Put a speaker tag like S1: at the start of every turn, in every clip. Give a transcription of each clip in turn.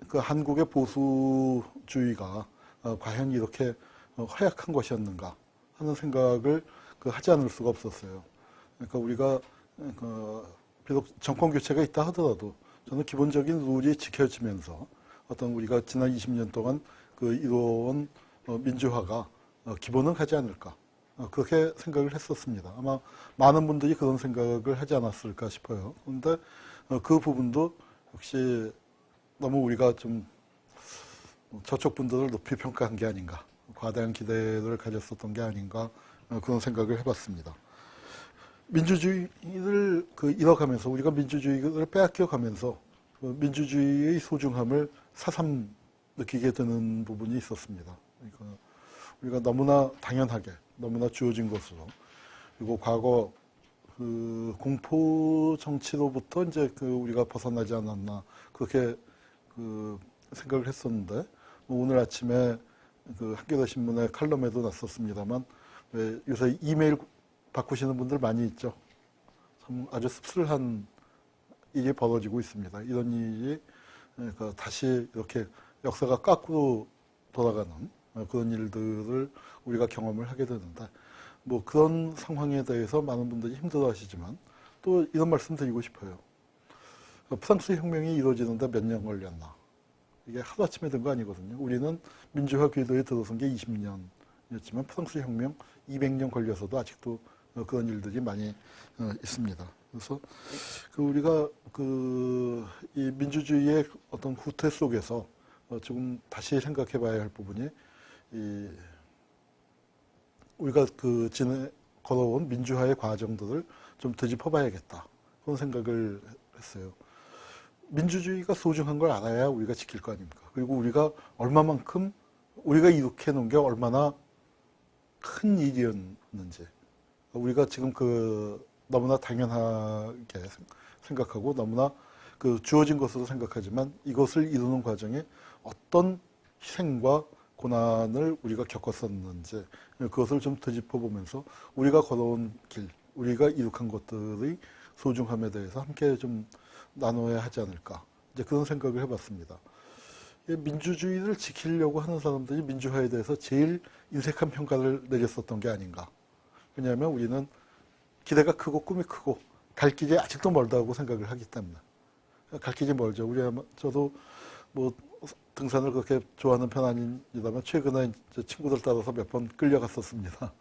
S1: 그 한국의 보수주의가 과연 이렇게 허약한 것이었는가 하는 생각을 하지 않을 수가 없었어요. 그러니까 우리가 비록 정권 교체가 있다 하더라도 저는 기본적인 룰이 지켜지면서 어떤 우리가 지난 20년 동안 이루어온 민주화가 기본은 가지 않을까 그렇게 생각을 했었습니다. 아마 많은 분들이 그런 생각을 하지 않았을까 싶어요. 그런데 그 부분도 역시 너무 우리가 좀 저쪽 분들을 높이 평가한 게 아닌가, 과다한 기대를 가졌었던 게 아닌가 그런 생각을 해봤습니다. 민주주의를 잃어가면서 우리가 민주주의를 빼앗겨가면서 민주주의의 소중함을 새삼 느끼게 되는 부분이 있었습니다. 그러니까 우리가 너무나 당연하게, 너무나 주어진 것으로, 그리고 과거 공포 정치로부터 이제 우리가 벗어나지 않았나 그렇게 생각을 했었는데, 오늘 아침에 한겨레 신문의 칼럼에도 났었습니다만, 요새 이메일 바꾸시는 분들 많이 있죠. 참 아주 씁쓸한 일이 벌어지고 있습니다. 이런 일이 다시 이렇게 역사가 거꾸로 돌아가는 그런 일들을 우리가 경험을 하게 되는데, 뭐 그런 상황에 대해서 많은 분들이 힘들어하시지만 또 이런 말씀 드리고 싶어요. 프랑스 혁명이 이루어지는데 몇 년 걸렸나? 이게 하루아침에 된 거 아니거든요. 우리는 민주화 궤도에 들어선 게 20년이었지만 프랑스 혁명 200년 걸려서도 아직도 그런 일들이 많이 있습니다. 그래서 우리가 이 민주주의의 어떤 후퇴 속에서 조금 다시 생각해 봐야 할 부분이, 우리가 걸어온 민주화의 과정들을 좀 되짚어 봐야겠다. 그런 생각을 했어요. 민주주의가 소중한 걸 알아야 우리가 지킬 거 아닙니까? 그리고 우리가 얼마만큼, 우리가 이룩해 놓은 게 얼마나 큰 일이었는지, 우리가 지금 너무나 당연하게 생각하고 너무나 주어진 것으로 생각하지만 이것을 이루는 과정에 어떤 희생과 고난을 우리가 겪었었는지 그것을 좀 되짚어 보면서 우리가 걸어온 길, 우리가 이룩한 것들의 소중함에 대해서 함께 좀 나눠야 하지 않을까, 이제 그런 생각을 해봤습니다. 민주주의를 지키려고 하는 사람들이 민주화에 대해서 제일 인색한 평가를 내렸었던 게 아닌가. 왜냐하면 우리는 기대가 크고 꿈이 크고 갈 길이 아직도 멀다고 생각을 하기 때문에. 갈 길이 멀죠. 저도 뭐 등산을 그렇게 좋아하는 편 아닙니다만 최근에 이제 친구들 따라서 몇 번 끌려갔었습니다.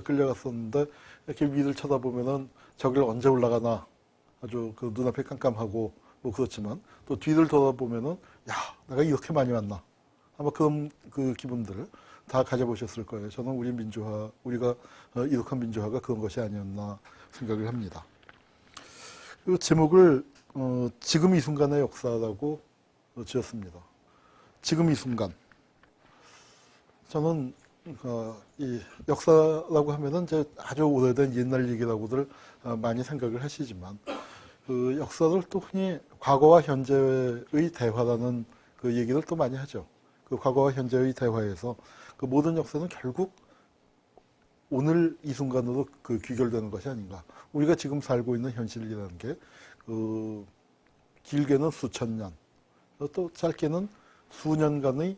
S1: 끌려갔었는데 이렇게 위를 쳐다보면은 저길 언제 올라가나 아주 눈앞이 깜깜하고 뭐 그렇지만, 또 뒤를 돌아보면은 야, 내가 이렇게 많이 왔나, 아마 그런 기분들을 다 가져보셨을 거예요. 저는 우리가 이룩한 민주화가 그런 것이 아니었나 생각을 합니다. 그 제목을 지금 이 순간의 역사라고 지었습니다. 지금 이 순간. 저는 이 역사라고 하면은 이제 아주 오래된 옛날 얘기라고들 많이 생각을 하시지만, 역사를 또 흔히 과거와 현재의 대화라는 얘기를 또 많이 하죠. 과거와 현재의 대화에서 모든 역사는 결국 오늘 이 순간으로 귀결되는 것이 아닌가. 우리가 지금 살고 있는 현실이라는 게 길게는 수천 년, 또 짧게는 수년간의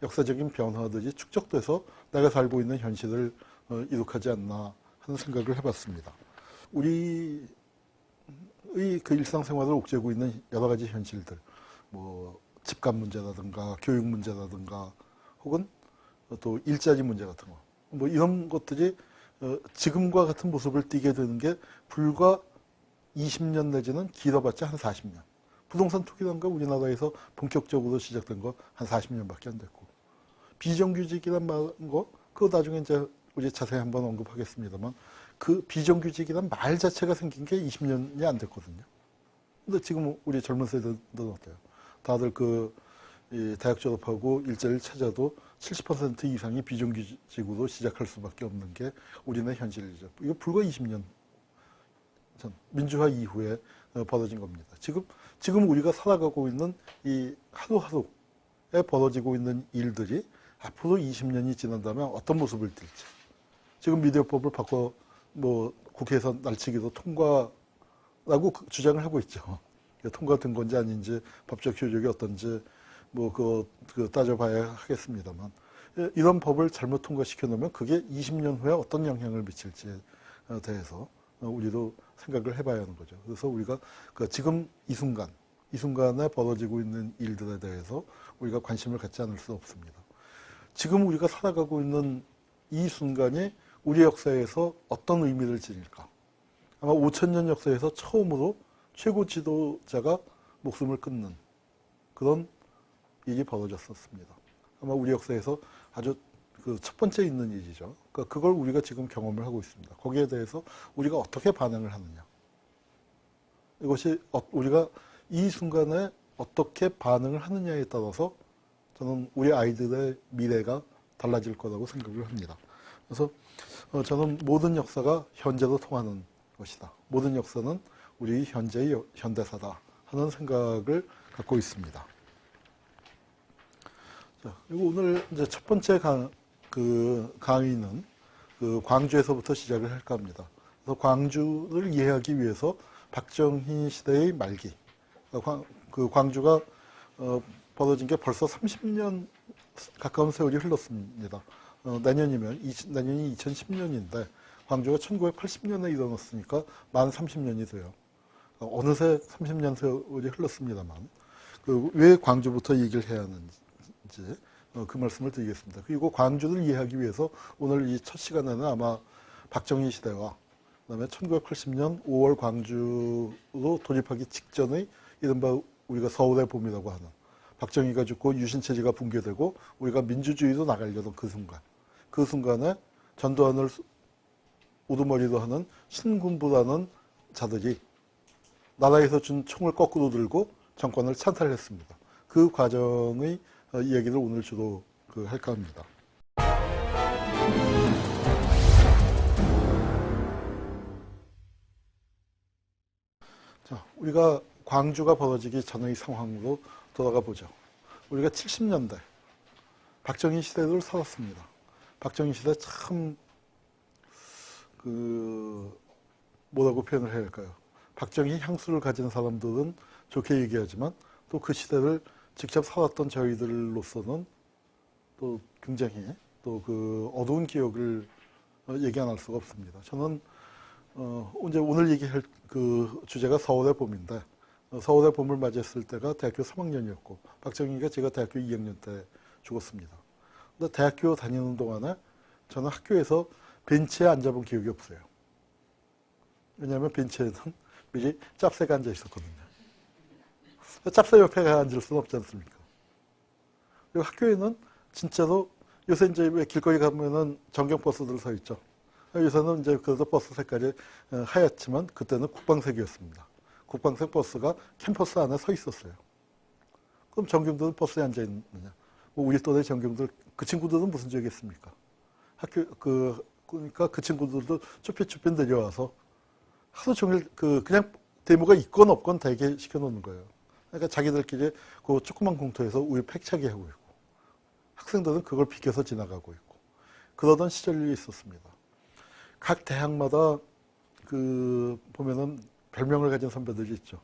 S1: 역사적인 변화들이 축적돼서 내가 살고 있는 현실을 이룩하지 않나 하는 생각을 해봤습니다. 우리의 일상생활을 옥죄고 있는 여러 가지 현실들, 뭐 집값 문제라든가 교육 문제라든가 혹은 또 일자리 문제 같은 거, 뭐 이런 것들이 지금과 같은 모습을 띠게 되는 게 불과 20년 내지는 길어봤자 한 40년. 부동산 투기라는 거 우리나라에서 본격적으로 시작된 거 한 40년밖에 안 됐고, 비정규직이란 거 그거 나중에 이제 우리 자세히 한번 언급하겠습니다만, 비정규직이란 말 자체가 생긴 게 20년이 안 됐거든요. 근데 지금 우리 젊은 세대들은 어때요? 다들 이 대학 졸업하고 일자리를 찾아도 70% 이상이 비정규직으로 시작할 수밖에 없는 게 우리나라 현실이죠. 이거 불과 20년 전, 민주화 이후에 벌어진 겁니다. 지금 우리가 살아가고 있는 이 하루하루에 벌어지고 있는 일들이 앞으로 20년이 지난다면 어떤 모습을 띨지. 지금 미디어법을 바꿔 국회에서 날치기로 통과라고 주장을 하고 있죠. 통과된 건지 아닌지, 법적 효력이 어떤지 뭐 그 따져봐야 하겠습니다만 이런 법을 잘못 통과시켜 놓으면 그게 20년 후에 어떤 영향을 미칠지에 대해서 우리도 생각을 해봐야 하는 거죠. 그래서 우리가 지금 이 순간에 벌어지고 있는 일들에 대해서 우리가 관심을 갖지 않을 수 없습니다. 지금 우리가 살아가고 있는 이 순간이 우리 역사에서 어떤 의미를 지닐까? 아마 5천년 역사에서 처음으로 최고 지도자가 목숨을 끊는 그런 일이 벌어졌었습니다. 아마 우리 역사에서 아주 그 첫 번째 있는 일이죠. 그러니까 그걸 우리가 지금 경험을 하고 있습니다. 거기에 대해서 우리가 어떻게 반응을 하느냐. 이것이 우리가 이 순간에 어떻게 반응을 하느냐에 따라서 저는 우리 아이들의 미래가 달라질 거라고 생각을 합니다. 그래서 저는 모든 역사가 현재로 통하는 것이다. 모든 역사는 우리 현재의 현대사다 하는 생각을 갖고 있습니다. 자, 그리고 오늘 이제 첫 번째 강의는 광주에서부터 시작을 할까 합니다. 그래서 광주를 이해하기 위해서 박정희 시대의 말기, 광주가 벌어진 게 벌써 30년 가까운 세월이 흘렀습니다. 내년이 2010년인데 광주가 1980년에 일어났으니까 만 30년이 돼요. 어느새 30년 세월이 흘렀습니다만 왜 광주부터 얘기를 해야 하는지 그 말씀을 드리겠습니다. 그리고 광주를 이해하기 위해서 오늘 이 첫 시간에는 아마 박정희 시대와 그다음에 1980년 5월 광주로 돌입하기 직전의 이른바 우리가 서울의 봄이라고 하는 박정희가 죽고 유신체제가 붕괴되고 우리가 민주주의로 나가려던 그 순간에 전두환을 우두머리로 하는 신군부라는 자들이 나라에서 준 총을 거꾸로 들고 정권을 찬탈했습니다. 그 과정의 이야기를 오늘 주로 할까 합니다. 자, 우리가 광주가 벌어지기 전의 상황으로 돌아가 보죠. 우리가 70년대 박정희 시대를 살았습니다. 박정희 시대 참 뭐라고 표현을 해야 할까요? 박정희 향수를 가진 사람들은 좋게 얘기하지만 또 그 시대를 직접 살았던 저희들로서는 또 굉장히 또 어두운 기억을 얘기 안 할 수가 없습니다. 저는 이제 오늘 얘기할 주제가 서울의 봄인데 서울의 봄을 맞이했을 때가 대학교 3학년이었고 박정희가 제가 대학교 2학년 때 죽었습니다. 근데 대학교 다니는 동안에 저는 학교에서 벤치에 앉아본 기억이 없어요. 왜냐하면 벤치에는 미리 짭새가 앉아 있었거든요. 짭새 옆에 앉을 수는 없지 않습니까? 그리고 학교에는 진짜로 요새 이제 왜 길거리 가면은 전경버스들 서 있죠. 요새는 이제 그래서 버스 색깔이 하얗지만 그때는 국방색이었습니다. 국방색 버스가 캠퍼스 안에 서 있었어요. 그럼 전경들은 버스에 앉아 있느냐? 뭐 우리 또래 전경들 그 친구들은 무슨 죄겠습니까? 그러니까 그 친구들도 쭈삣쭈삣 내려와서 하루 종일 그냥 데모가 있건 없건 대기 시켜놓는 거예요. 그러니까 자기들끼리 그 조그만 공터에서 우유 팩차기 하고 있고 학생들은 그걸 비켜서 지나가고 있고 그러던 시절이 있었습니다. 각 대학마다 보면은 별명을 가진 선배들이 있죠.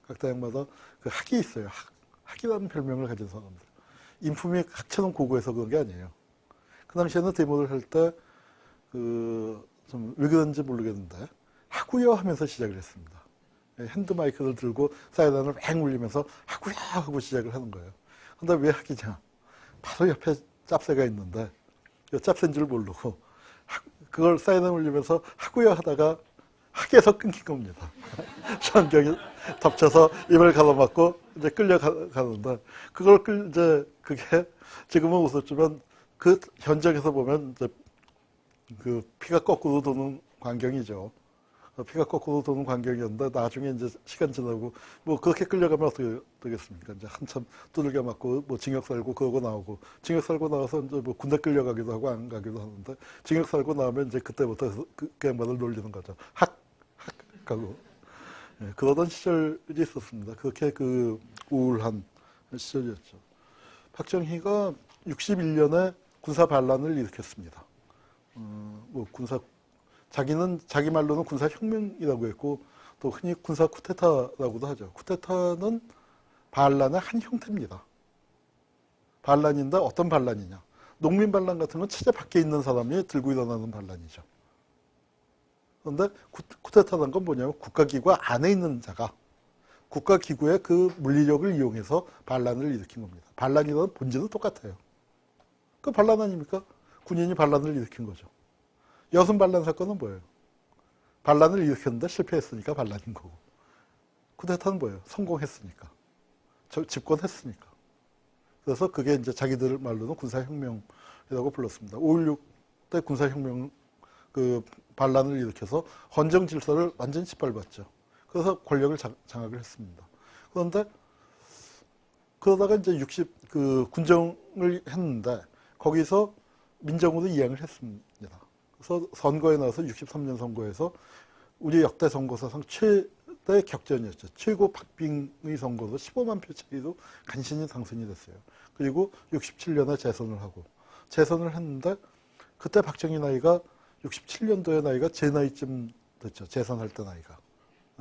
S1: 각 대학마다 학이 있어요. 학이라는 별명을 가진 사람들. 인품이 학처럼 고고해서 그런 게 아니에요. 그 당시에는 데모를 할 때 좀 왜 그런지 모르겠는데 하구요 하면서 시작을 했습니다. 핸드 마이크를 들고 사이렌을 맹 울리면서 하구야 하고 시작을 하는 거예요. 근데 왜 학이냐? 바로 옆에 짭새가 있는데 짭새인 줄 모르고 그걸 사이렌 울리면서 하구야 하다가 학에서 끊긴 겁니다. 전경이 덮쳐서 입을 가로막고 이제 끌려가는데 이제 그게 지금은 웃었지만 그 현장에서 보면 이제 피가 거꾸로 도는 광경이죠. 피가 거꾸로 도는 광경이었는데 나중에 이제 시간 지나고 뭐 그렇게 끌려가면 어떻게 되겠습니까? 이제 한참 두들겨 맞고 뭐 징역 살고 그러고 나오고 징역 살고 나와서 이제 뭐 군대 끌려가기도 하고 안 가기도 하는데 징역 살고 나오면 이제 그때부터 그 양반을 놀리는 거죠. 하고 그러던 시절이 있었습니다. 그렇게 우울한 시절이었죠. 박정희가 61년에 군사 반란을 일으켰습니다. 자기는 자기 말로는 군사혁명이라고 했고 또 흔히 군사 쿠데타라고도 하죠. 쿠데타는 반란의 한 형태입니다. 반란인데 어떤 반란이냐. 농민 반란 같은 건 체제 밖에 있는 사람이 들고 일어나는 반란이죠. 그런데 쿠데타라는 건 뭐냐면 국가기구 안에 있는 자가 국가기구의 그 물리력을 이용해서 반란을 일으킨 겁니다. 반란이라는 본질은 똑같아요. 그 반란 아닙니까? 군인이 반란을 일으킨 거죠. 여순 반란 사건은 뭐예요? 반란을 일으켰는데 실패했으니까 반란인 거고. 쿠데타는 뭐예요? 성공했으니까. 집권했으니까. 그래서 그게 이제 자기들 말로는 군사혁명이라고 불렀습니다. 5.16 때 군사혁명 그 반란을 일으켜서 헌정 질서를 완전히 짓밟았죠. 그래서 권력을 장악을 했습니다. 그런데 그러다가 이제 그 군정을 했는데 거기서 민정으로 이행을 했습니다. 그래서 선거에 나와서 63년 선거에서 우리 역대 선거사상 최대 격전이었죠. 최고 박빙의 선거로 15만 표 차이로 간신히 당선이 됐어요. 그리고 67년에 재선을 하고 재선을 했는데 그때 박정희 나이가 67년도의 나이가 제 나이쯤 됐죠. 재선할 때 나이가.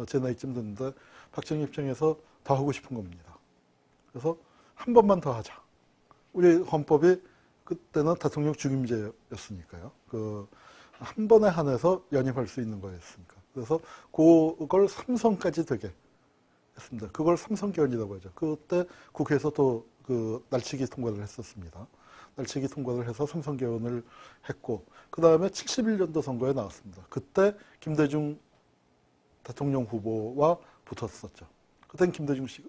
S1: 제 나이쯤 됐는데 박정희 입장에서 더 하고 싶은 겁니다. 그래서 한 번만 더 하자. 우리 헌법이 그때는 대통령 중임제였으니까요. 그 한 번에 한해서 연임할 수 있는 거였으니까. 그래서 그걸 3선까지 되게 했습니다. 그걸 3선개헌이라고 하죠. 그때 국회에서 또 그 날치기 통과를 했었습니다. 날치기 통과를 해서 3선개헌을 했고 그 다음에 71년도 선거에 나왔습니다. 그때 김대중 대통령 후보와 붙었었죠. 그때는 김대중 씨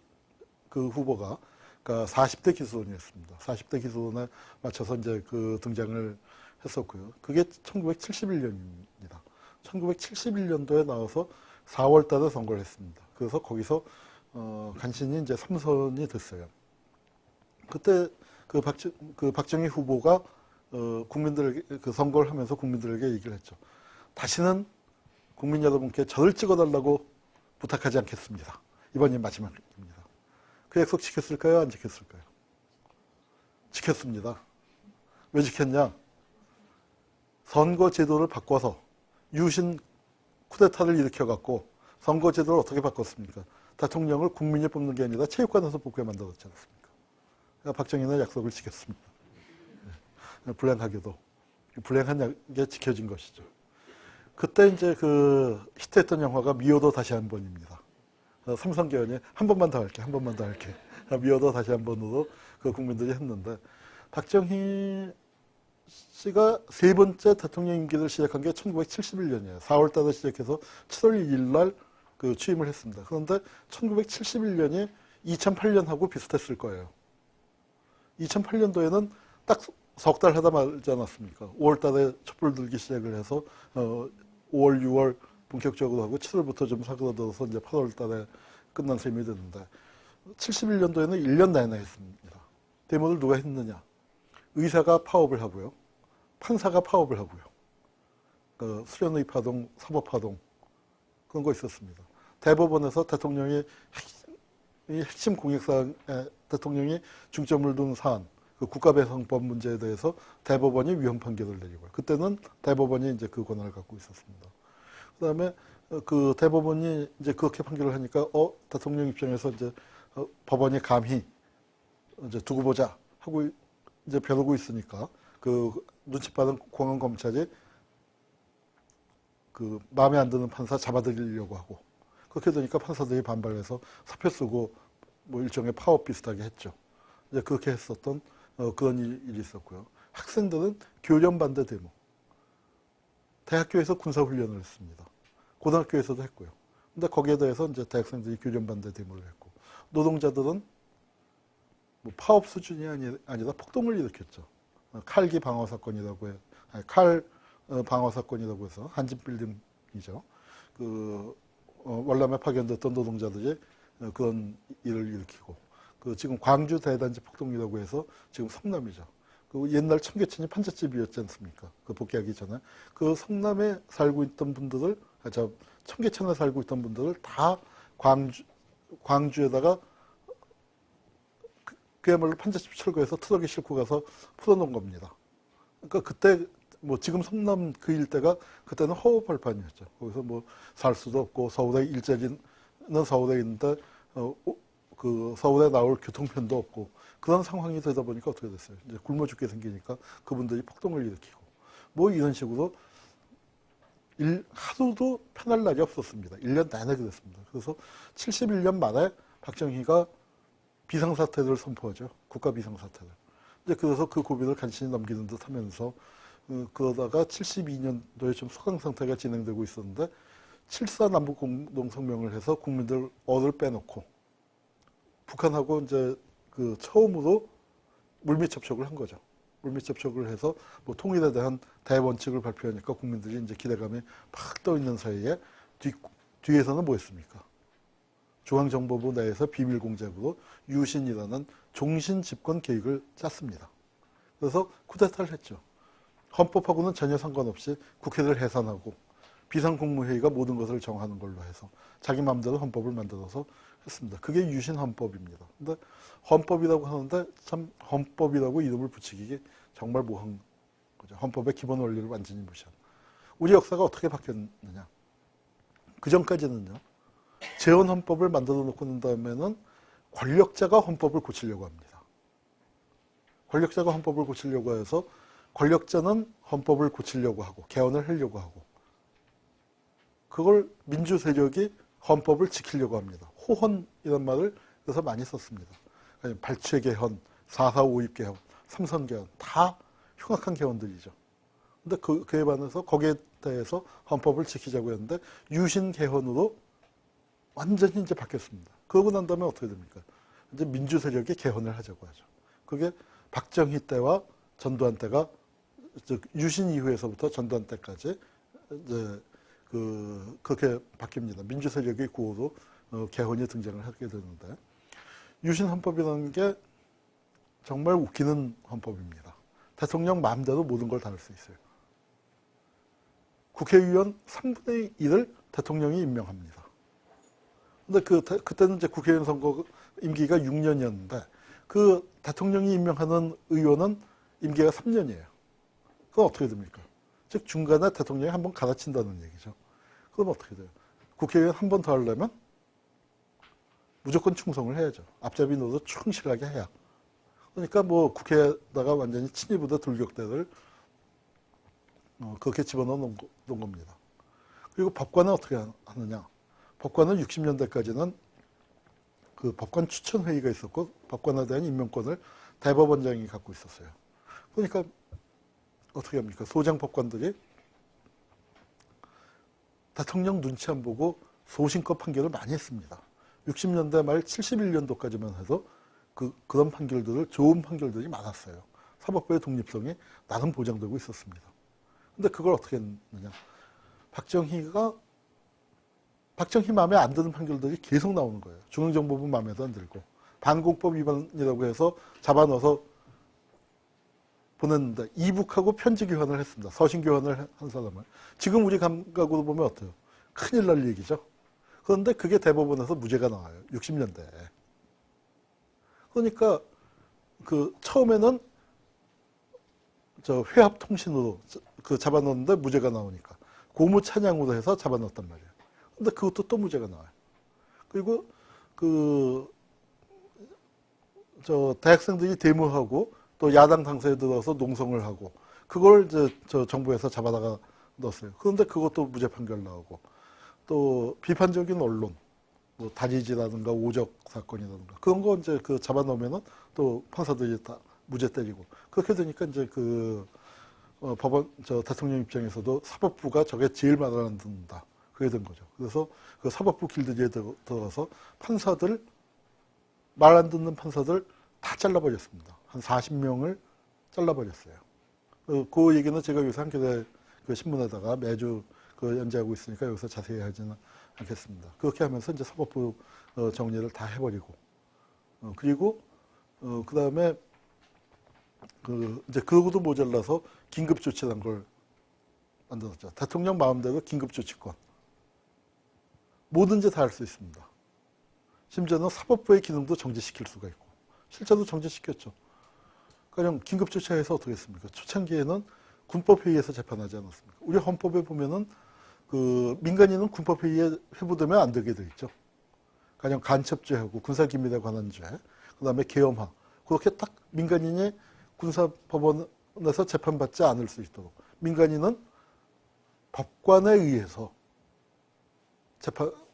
S1: 그 후보가 그러니까 40대 기수원이었습니다. 40대 기수원에 맞춰서 이제 그 등장을 했었고요. 그게 1971년입니다. 1971년도에 나와서 4월 달에 선거를 했습니다. 그래서 거기서 간신히 이제 3선이 됐어요. 그때 그 박정희 후보가 국민들에게 그 선거를 하면서 국민들에게 얘기를 했죠. 다시는 국민 여러분께 저를 찍어달라고 부탁하지 않겠습니다. 이번이 마지막입니다. 그 약속 지켰을까요? 안 지켰을까요? 지켰습니다. 왜 지켰냐? 선거 제도를 바꿔서 유신 쿠데타를 일으켜갖고 선거 제도를 어떻게 바꿨습니까? 대통령을 국민이 뽑는 게 아니라 체육관에서 뽑게 만들었지 않습니까? 그러니까 박정희는 약속을 지켰습니다. 불행하게도. 불행한 게 지켜진 것이죠. 그때 이제 그 히트했던 영화가 미워도 다시 한 번입니다. 삼성개헌이 한 번만 더 할게, 한 번만 더 할게. 미워도 다시 한 번으로 그 국민들이 했는데 박정희 씨가 세 번째 대통령 임기를 시작한 게 1971년이에요. 4월 달에 시작해서 7월 2일 날 그 취임을 했습니다. 그런데 1971년이 2008년하고 비슷했을 거예요. 2008년도에는 딱 석 달 하다 말지 않았습니까? 5월 달에 촛불 들기 시작을 해서 5월, 6월 본격적으로 하고 7월부터 좀 사그라들어서 이제 8월 달에 끝난 셈이 됐는데 71년도에는 1년 내내 했습니다. 데모를 누가 했느냐? 의사가 파업을 하고요. 판사가 파업을 하고요. 그 수련의 파동, 사법파동 그런 거 있었습니다. 대법원에서 대통령이 핵심 공익사항에 대통령이 중점을 둔 사안, 그 국가배상법 문제에 대해서 대법원이 위헌 판결을 내리고요. 그때는 대법원이 이제 그 권한을 갖고 있었습니다. 그다음에 그 대법원이 이제 그렇게 판결을 하니까 대통령 입장에서 이제 법원이 감히 이제 두고 보자 하고 이제 벼르고 있으니까 그 눈치 빠른 공안 검찰이 그 마음에 안 드는 판사 잡아들이려고 하고 그렇게 되니까 판사들이 반발해서 사표 쓰고 뭐 일종의 파업 비슷하게 했죠. 이제 그렇게 했었던 그런 일이 있었고요. 학생들은 교련 반대 데모. 대학교에서 군사훈련을 했습니다. 고등학교에서도 했고요. 근데 거기에 대해서 이제 대학생들이 교련 반대 데모를 했고 노동자들은 뭐 파업 수준이 아니라 폭동을 일으켰죠. 칼기 방어 사건이라고 해요. 칼 방어 사건이라고 해서 한진 빌딩이죠. 그 월남에 파견됐던 노동자들이 그런 일을 일으키고 그 지금 광주 대단지 폭동이라고 해서 지금 성남이죠. 그 옛날 청계천이 판잣집이었지 않습니까? 그 복귀하기 전에 그 성남에 살고 있던 분들을 청계천에 살고 있던 분들을 다 광주에다가 그야말로 판잣집 철거해서 트럭에 싣고 가서 풀어놓은 겁니다. 그러니까 그때 뭐 지금 성남 그 일대가 그때는 허허벌판이었죠. 거기서 뭐 살 수도 없고 서울에 일자리는 서울에 있는데 그 서울에 나올 교통편도 없고 그런 상황이 되다 보니까 어떻게 됐어요? 이제 굶어 죽게 생기니까 그분들이 폭동을 일으키고 뭐 이런 식으로 하루도 편할 날이 없었습니다. 1년 내내 그랬습니다. 그래서 71년 말에 박정희가 비상사태를 선포하죠. 국가 비상사태를. 이제 그래서 그 고비를 간신히 넘기는 듯 하면서 그러다가 72년도에 좀 소강 상태가 진행되고 있었는데 7.4 남북공동성명을 해서 국민들 어를 빼놓고 북한하고 이제 그 처음으로 물밑 접촉을 한 거죠. 물밑 접촉을 해서 뭐 통일에 대한 대원칙을 발표하니까 국민들이 이제 기대감이 팍 떠 있는 사이에 뒤에서는 뭐 했습니까? 중앙정보부 내에서 비밀 공작으로 유신이라는 종신 집권 계획을 짰습니다. 그래서 쿠데타를 했죠. 헌법하고는 전혀 상관없이 국회를 해산하고 비상국무회의가 모든 것을 정하는 걸로 해서 자기 마음대로 헌법을 만들어서 했습니다. 그게 유신 헌법입니다. 근데 헌법이라고 하는데 참 헌법이라고 이름을 붙이기 정말 모한 거죠. 헌법의 기본 원리를 완전히 무시한. 우리 역사가 어떻게 바뀌었느냐. 그 전까지는요. 재헌 헌법을 만들어 놓고 난 다음에는 권력자가 헌법을 고치려고 합니다. 권력자가 헌법을 고치려고 해서 권력자는 헌법을 고치려고 하고 개헌을 하려고 하고 그걸 민주 세력이 헌법을 지키려고 합니다. 호헌이란 말을 그래서 많이 썼습니다. 발췌 개헌, 4.4 5.입 개헌, 3선 개헌 다 흉악한 개헌들이죠. 근데 그에 반해서 거기에 대해서 헌법을 지키자고 했는데 유신 개헌으로 완전히 이제 바뀌었습니다. 그러고 난 다음에 어떻게 됩니까? 이제 민주 세력이 개헌을 하자고 하죠. 그게 박정희 때와 전두환 때가 유신 이후에서부터 전두환 때까지 이제 그렇게 바뀝니다. 민주 세력의 구호로 개헌이 등장을 하게 되는데 유신 헌법이라는 게 정말 웃기는 헌법입니다. 대통령 마음대로 모든 걸 다 할 수 있어요. 국회의원 3분의 1을 대통령이 임명합니다. 근데 그때는 이제 국회의원 선거 임기가 6년이었는데 그 대통령이 임명하는 의원은 임기가 3년이에요. 그건 어떻게 됩니까? 즉 중간에 대통령이 한번 갈아친다는 얘기죠. 그럼 어떻게 돼요? 국회의원 한 번 더 하려면 무조건 충성을 해야죠. 앞잡이 노릇 충실하게 해야. 그러니까 뭐 국회에다가 완전히 친위부대 돌격대를 그렇게 집어넣어 놓은 겁니다. 그리고 법관은 어떻게 하느냐. 법관은 60년대까지는 그 법관 추천회의가 있었고 법관에 대한 임명권을 대법원장이 갖고 있었어요. 그러니까 어떻게 합니까? 소장 법관들이 대통령 눈치 안 보고 소신껏 판결을 많이 했습니다. 60년대 말 71년도까지만 해도 그런 판결들을 좋은 판결들이 많았어요. 사법부의 독립성이 나름 보장되고 있었습니다. 근데 그걸 어떻게 했느냐. 박정희 마음에 안 드는 판결들이 계속 나오는 거예요. 중앙정보부 마음에도 안 들고 반공법 위반이라고 해서 잡아넣어서 보냈는데 이북하고 편지 교환을 했습니다. 서신 교환을 한 사람을. 지금 우리 감각으로 보면 어때요? 큰일 날 얘기죠. 그런데 그게 대법원에서 무죄가 나와요. 60년대에. 그러니까 처음에는 회합통신으로 잡아넣었는데 무죄가 나오니까 고무 찬양으로 해서 잡아넣었단 말이에요. 근데 그것도 또 무죄가 나와요. 그리고 대학생들이 데모하고 또 야당 당사에 들어서 농성을 하고 그걸 이제 정부에서 잡아다가 넣었어요. 그런데 그것도 무죄 판결 나오고 또 비판적인 언론 뭐 다리지라든가 오적 사건이라든가 그런 거 이제 잡아놓으면은 또 판사들이 다 무죄 때리고 그렇게 되니까 이제 법원 대통령 입장에서도 사법부가 저게 제일 말 안 듣는다. 그게 된 거죠. 그래서 그 사법부 길들이에 들어가서 판사들 말 안 듣는 판사들 다 잘라버렸습니다. 한 40명을 잘라버렸어요. 그 얘기는 제가 요새 한겨레 신문에다가 매주 연재하고 있으니까 여기서 자세히 하지는 않겠습니다. 그렇게 하면서 이제 사법부 정리를 다 해버리고 그리고 그 다음에 이제 그러고도 모자라서 긴급조치라는 걸 만들었죠. 대통령 마음대로 긴급조치권 뭐든지 다 할 수 있습니다. 심지어는 사법부의 기능도 정지시킬 수가 있고 실제로 정지시켰죠. 가령 긴급조치해서 어떻게 했습니까? 초창기에는 군법회의에서 재판하지 않았습니까? 우리 헌법에 보면은 민간인은 군법회의에 회부되면 안 되게 돼 있죠. 가령 간첩죄하고 군사기밀에 관한 죄, 그 다음에 계엄화, 그렇게 딱 민간인이 군사법원에서 재판받지 않을 수 있도록 민간인은 법관에 의해서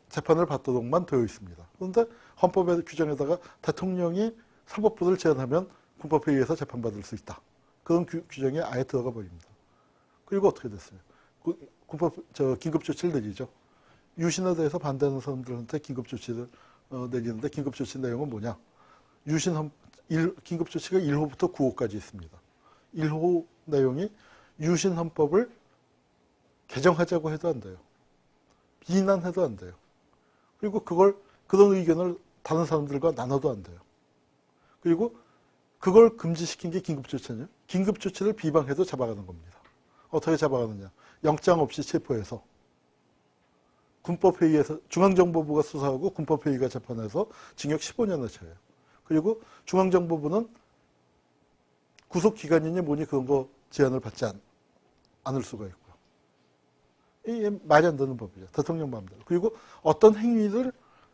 S1: 재판을 받도록만 되어 있습니다. 그런데 헌법의 규정에다가 대통령이 사법부를 제안하면 군법회의에서 재판받을 수 있다. 그런 규정이 아예 들어가 버립니다. 그리고 어떻게 됐어요? 긴급조치를 내리죠. 유신에 대해서 반대하는 사람들한테 긴급조치를 내리는데 긴급조치 내용은 뭐냐? 긴급조치가 1호부터 9호까지 있습니다. 1호 내용이 유신헌법을 개정하자고 해도 안 돼요. 비난해도 안 돼요. 그리고 그런 의견을 다른 사람들과 나눠도 안 돼요. 그리고 그걸 금지시킨 게 긴급조치냐? 긴급조치를 비방해도 잡아가는 겁니다. 어떻게 잡아가느냐? 영장 없이 체포해서 군법회의에서 중앙정보부가 수사하고 군법회의가 재판해서 징역 15년을 쳐요. 그리고 중앙정보부는 구속기관이니 뭐니 그런 거 제한을 받지 않을 수가 있고요. 이게 말이 안 되는 법이죠. 대통령 마음대로. 그리고 어떤 행위를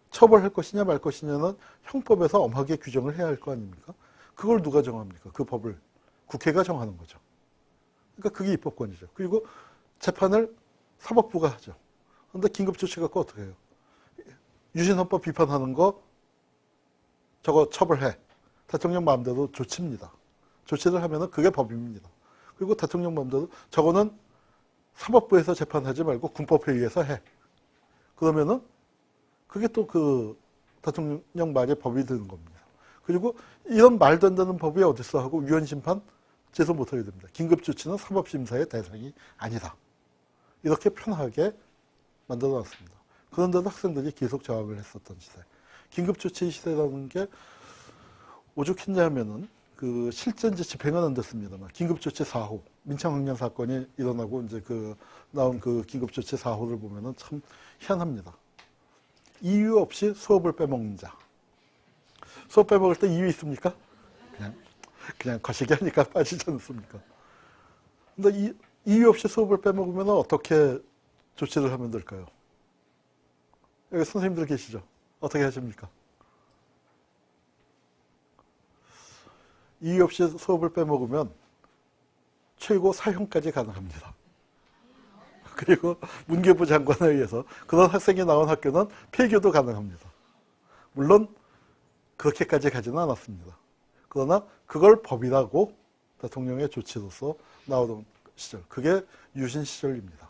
S1: 처벌할 것이냐 말 것이냐는 형법에서 엄하게 규정을 해야 할 거 아닙니까? 그걸 누가 정합니까? 그 법을 국회가 정하는 거죠. 그러니까 그게 입법권이죠. 그리고 재판을 사법부가 하죠. 그런데 긴급조치 갖고 어떻게 해요? 유신헌법 비판하는 거 저거 처벌해. 대통령 마음대로 조치입니다. 조치를 하면은 그게 법입니다. 그리고 대통령 마음대로 저거는 사법부에서 재판하지 말고 군법회의에서 해. 그러면은 그게 또 그 대통령 말의 법이 되는 겁니다. 그리고 이런 말도 안 되는 법이 어딨어 하고 위헌심판 제소 못하게 됩니다. 긴급조치는 사법심사의 대상이 아니다. 이렇게 편하게 만들어놨습니다. 그런데도 학생들이 계속 저항을 했었던 시대. 긴급조치 시대라는 게 오죽했냐면은 그 실제 이제 집행은 안 됐습니다만 긴급조치 4호 민창학년 사건이 일어나고 이제 나온 그 긴급조치 4호를 보면은 참 희한합니다. 이유 없이 수업을 빼먹는 자. 수업 빼먹을 때 이유 있습니까? 그냥 거시기 하니까 빠지지 않습니까? 근데 이유 없이 수업을 빼먹으면 어떻게 조치를 하면 될까요? 여기 선생님들 계시죠? 어떻게 하십니까? 이유 없이 수업을 빼먹으면 최고 사형까지 가능합니다. 그리고 문교부 장관에 의해서 그런 학생이 나온 학교는 폐교도 가능합니다. 물론 그렇게까지 가지는 않았습니다. 그러나 그걸 법이라고 대통령의 조치로서 나오던 시절, 그게 유신 시절입니다.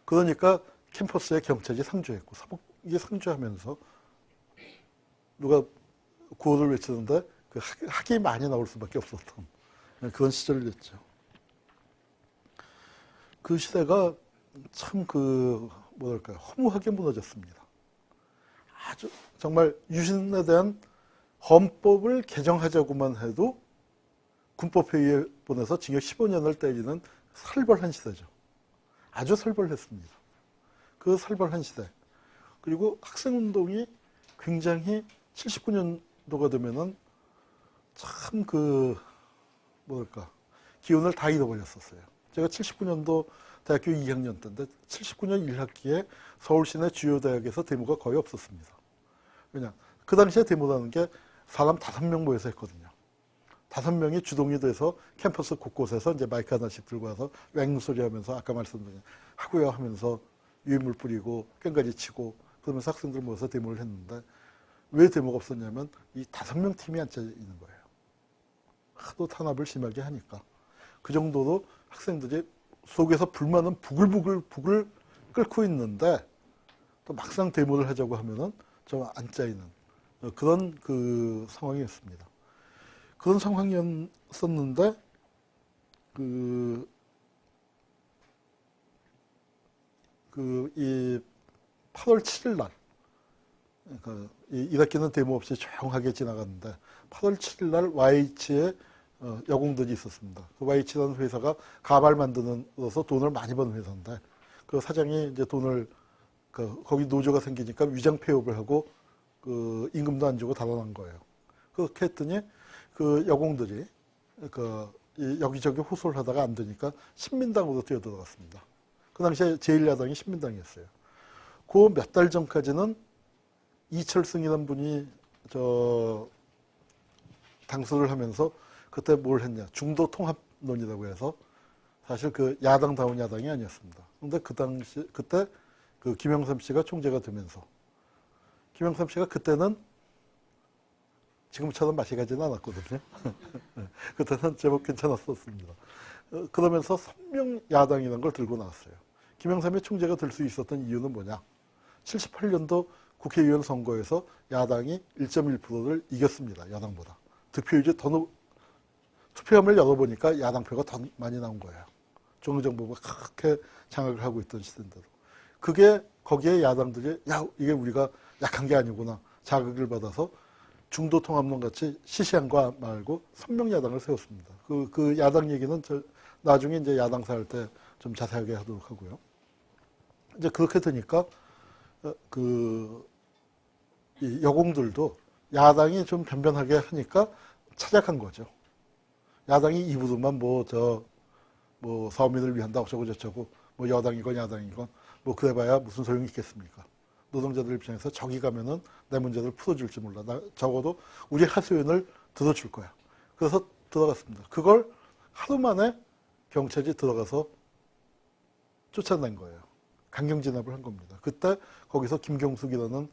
S1: 그러니까 캠퍼스에 경찰이 상주했고 사복이 상주하면서 누가 구호를 외치는데 그 학이 많이 나올 수밖에 없었던 그런 시절이었죠. 그 시대가 참 뭐랄까요, 허무하게 무너졌습니다. 아주 정말 유신에 대한 헌법을 개정하자고만 해도 군법회의에 보내서 징역 15년을 때리는 살벌한 시대죠. 아주 살벌했습니다. 그 살벌한 시대. 그리고 학생운동이 굉장히 79년도가 되면은 참 뭐랄까, 기운을 다 잃어버렸었어요. 제가 79년도 대학교 2학년 때인데 79년 1학기에 서울 시내 주요 대학에서 데모가 거의 없었습니다. 왜냐? 그 당시에 데모라는 게 사람 5명 모여서 했거든요. 5명이 주동이 돼서 캠퍼스 곳곳에서 이제 마이크 하나씩 들고 와서 왱소리 하면서 아까 말씀드린 하고요 하면서 유인물 뿌리고 꽹과리 치고 그러면서 학생들 모여서 데모를 했는데 왜 데모가 없었냐면 이 5명 팀이 앉아 있는 거예요. 하도 탄압을 심하게 하니까. 그 정도로 학생들이 속에서 불만은 부글부글 끓고 있는데 또 막상 데모를 하자고 하면은 좀 안 짜이는 그런 상황이었습니다. 그런 상황이었었는데 이 8월 7일 날 그러니까 이 1학기는 데모 없이 조용하게 지나갔는데 8월 7일 날 YH에 여공들이 있었습니다. 그 YH라는 회사가 가발 만드는 데서 돈을 많이 버는 회사인데 그 사장이 이제 돈을 거기 노조가 생기니까 위장 폐업을 하고 임금도 안 주고 달아난 거예요. 그렇게 했더니 그 여공들이 여기저기 호소를 하다가 안 되니까 신민당으로 뛰어들어갔습니다. 그 당시에 제1야당이 신민당이었어요. 그 몇 달 전까지는 이철승이라는 분이 당수를 하면서 그때 뭘 했냐. 중도 통합론이라고 해서 사실 그 야당다운 야당이 아니었습니다. 근데 그 당시, 그때 그 김영삼 씨가 총재가 되면서 김영삼 씨가 그때는 지금처럼 맛이 가지는 않았거든요. 그때는 제법 괜찮았었습니다. 그러면서 선명 야당이라는 걸 들고 나왔어요. 김영삼이 총재가 될 수 있었던 이유는 뭐냐. 78년도 국회의원 선거에서 야당이 1.1%를 이겼습니다. 야당보다. 득표율이 투표함을 열어보니까 야당표가 더 많이 나온 거예요. 중앙정부가 그렇게 장악을 하고 있던 시대인데도. 그게 거기에 야당들이 야 이게 우리가 약한 게 아니구나 자극을 받아서 중도통합론 같이 시시한 거 말고 선명야당을 세웠습니다. 그 야당 얘기는 나중에 이제 야당사 할 때 좀 자세하게 하도록 하고요. 이제 그렇게 되니까 이 여공들도 야당이 좀 변변하게 하니까 찾아간 거죠. 야당이 입으로만 서민을 위한다 어쩌고 저쩌고 뭐 여당이건 야당이건 뭐 그래봐야 무슨 소용이 있겠습니까? 노동자들 입장에서 저기 가면은 내 문제를 풀어줄지 몰라. 적어도 우리 하소연을 들어줄 거야. 그래서 들어갔습니다. 그걸 하루 만에 경찰이 들어가서 쫓아낸 거예요. 강경 진압을 한 겁니다. 그때 거기서 김경숙이라는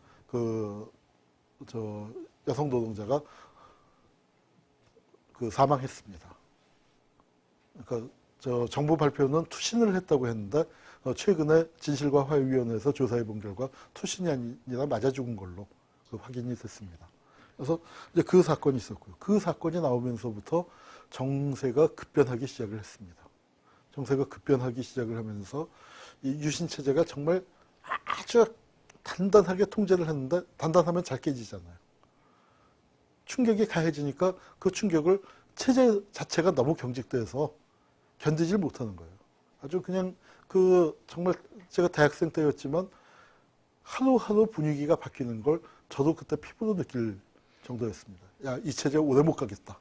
S1: 여성 노동자가 사망했습니다. 그러니까 정부 발표는 투신을 했다고 했는데 최근에 진실과 화해위원회에서 조사해 본 결과 투신이 아니라 맞아 죽은 걸로 확인이 됐습니다. 그래서 이제 그 사건이 있었고요. 그 사건이 나오면서부터 정세가 급변하기 시작을 했습니다. 정세가 급변하기 시작을 하면서 이 유신 체제가 정말 아주 단단하게 통제를 했는데 단단하면 잘 깨지잖아요. 충격이 가해지니까 그 충격을 체제 자체가 너무 경직돼서 견디질 못하는 거예요. 아주 그냥 정말 제가 대학생 때였지만 하루하루 분위기가 바뀌는 걸 저도 그때 피부로 느낄 정도였습니다. 야, 이 체제 오래 못 가겠다.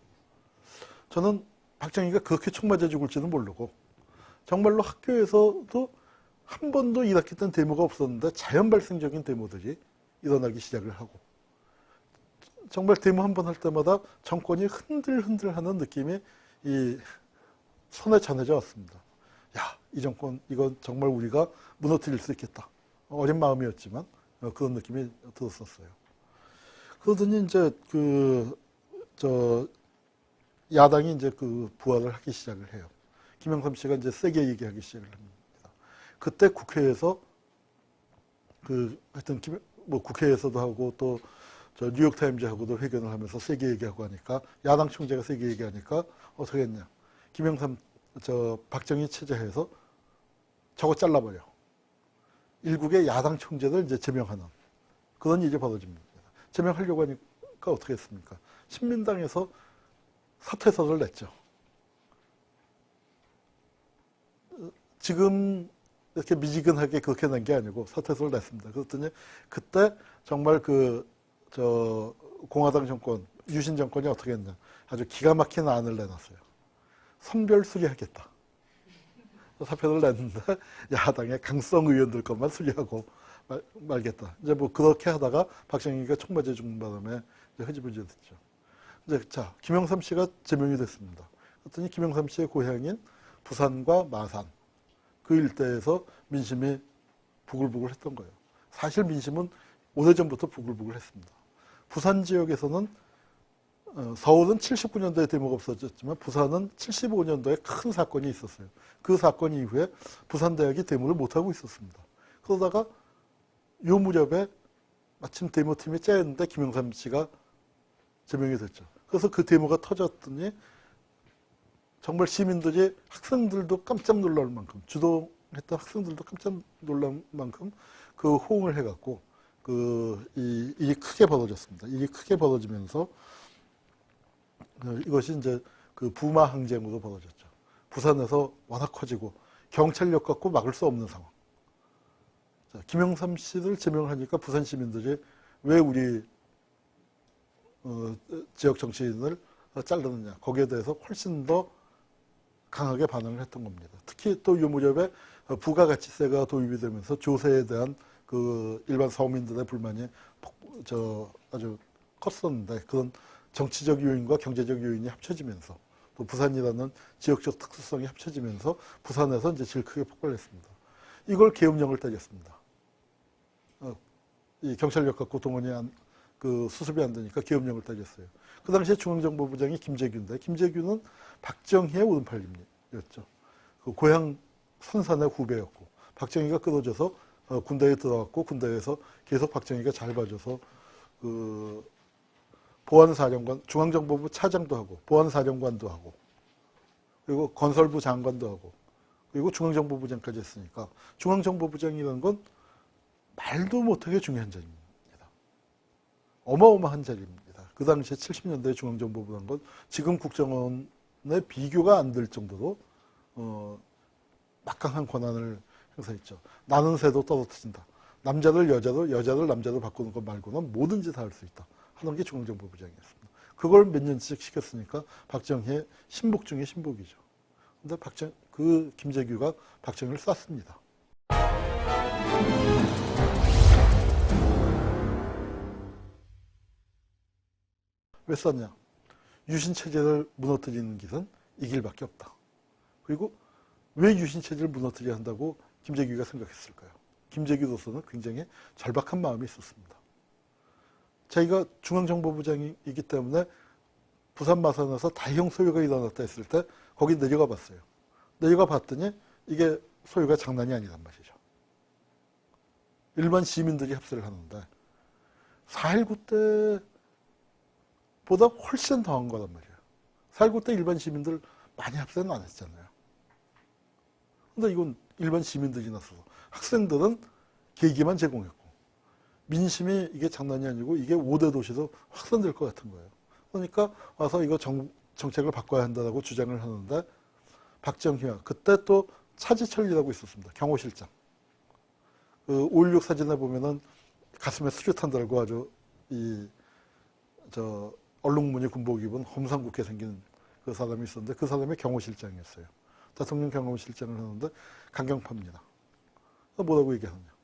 S1: 저는 박정희가 그렇게 총 맞아 죽을지는 모르고 정말로 학교에서도 한 번도 1학기 때는 데모가 없었는데 자연 발생적인 데모들이 일어나기 시작을 하고 정말 데모 한 번 할 때마다 정권이 흔들흔들하는 느낌이 이 손에 전해져 왔습니다. 야, 이 정권 이건 정말 우리가 무너뜨릴 수 있겠다. 어린 마음이었지만 그런 느낌이 들었었어요. 그러더니 이제 야당이 이제 부활을 하기 시작을 해요. 김영삼 씨가 이제 세게 얘기하기 시작을 합니다. 그때 국회에서 하여튼 국회에서도 하고 또 뉴욕타임즈하고도 회견을 하면서 세게 얘기하고 하니까 야당 총재가 세게 얘기하니까 어떻게 했냐. 김영삼 박정희 체제에서 저거 잘라버려. 일국의 야당 총재를 이제 제명하는 그런 일이 벌어집니다. 제명하려고 하니까 어떻게 했습니까? 신민당에서 사퇴서를 냈죠. 지금 이렇게 미지근하게 그렇게 낸 게 아니고 사퇴서를 냈습니다. 그랬더니 그때 정말 공화당 정권, 유신 정권이 어떻게 했냐. 아주 기가 막힌 안을 내놨어요. 선별 수리하겠다. 사표를 냈는데 야당의 강성 의원들 것만 수리하고 말겠다. 이제 뭐 그렇게 하다가 박정희가 총 맞아 죽는 바람에 흐지부지 됐죠. 이제 김영삼 씨가 제명이 됐습니다. 그랬더니 김영삼 씨의 고향인 부산과 마산 그 일대에서 민심이 부글부글 했던 거예요. 사실 민심은 오래전부터 부글부글 했습니다. 부산 지역에서는 서울은 79년도에 데모가 없어졌지만 부산은 75년도에 큰 사건이 있었어요. 그 사건 이후에 부산대학이 데모를 못하고 있었습니다. 그러다가 요 무렵에 마침 데모팀이 짜였는데 김영삼 씨가 제명이 됐죠. 그래서 그 데모가 터졌더니 정말 시민들이 학생들도 깜짝 놀랄 만큼 주동했던 학생들도 깜짝 놀랄 만큼 호응을 해갖고 일이 크게 벌어졌습니다. 일이 크게 벌어지면서 이것이 이제 부마 항쟁으로 벌어졌죠. 부산에서 워낙 커지고 경찰력 갖고 막을 수 없는 상황. 김영삼 씨를 제명하니까 부산 시민들이 왜 우리 지역 정치인을 자르느냐. 거기에 대해서 훨씬 더 강하게 반응을 했던 겁니다. 특히 또 이 무렵에 부가가치세가 도입이 되면서 조세에 대한 일반 서민들의 불만이 아주 컸었는데 그런 정치적 요인과 경제적 요인이 합쳐지면서 또 부산이라는 지역적 특수성이 합쳐지면서 부산에서 이제 제일 크게 폭발했습니다. 이걸 계엄령을 때렸습니다. 이 경찰력 갖고 동원이 그 수습이 안 되니까 계엄령을 때렸어요. 그 당시에 중앙정보부장이 김재규인데 김재규는 박정희의 오른팔이었죠. 그 고향 선산의 후배였고 박정희가 끊어져서 군대에 들어갔고 군대에서 계속 박정희가 잘 봐줘서 그 보안사령관, 중앙정보부 차장도 하고 보안사령관도 하고 그리고 건설부 장관도 하고 그리고 중앙정보부장까지 했으니까 중앙정보부장이라는 건 말도 못하게 중요한 자리입니다. 어마어마한 자리입니다. 그 당시에 70년대 중앙정보부라는 건 지금 국정원의 비교가 안 될 정도로 막강한 권한을 행사했죠. 나는 새도 떨어뜨린다. 남자를 여자로, 여자를 남자로 바꾸는 것 말고는 뭐든지 다 할 수 있다. 하는 게 중앙정보부장이었습니다. 그걸 몇 년씩 시켰으니까 박정희의 신복 중에 신복이죠. 근데 그 김재규가 박정희를 쐈습니다. 왜 쐈냐? 유신체제를 무너뜨리는 길은 이 길밖에 없다. 그리고 왜 유신체제를 무너뜨려야 한다고 김재규가 생각했을까요? 김재규로서는 굉장히 절박한 마음이 있었습니다. 자기가 중앙정보부장이기 때문에 부산 마산에서 다형 소요가 일어났다 했을 때 거기 내려가 봤어요. 내려가 봤더니 이게 소요가 장난이 아니란 말이죠. 일반 시민들이 합세를 하는데 4.19 때보다 훨씬 더한 거란 말이에요. 4.19 때 일반 시민들 많이 합세는 안 했잖아요. 근데 이건 일반 시민들이 나서서 학생들은 계기만 제공했고 민심이 이게 장난이 아니고 이게 5대 도시로 확산될 것 같은 거예요. 그러니까 와서 이거 정책을 바꿔야 한다고 주장을 하는데 박정희와 그때 또 차지철이라고 있었습니다. 경호실장. 그 5.16 사진에 보면은 가슴에 수류탄 달고 아주 얼룩무늬 군복 입은 험상궂게 생긴 그 사람이 있었는데 그 사람이 경호실장이었어요. 대통령 경호실장을 하는데 강경파입니다. 뭐라고 얘기하느냐.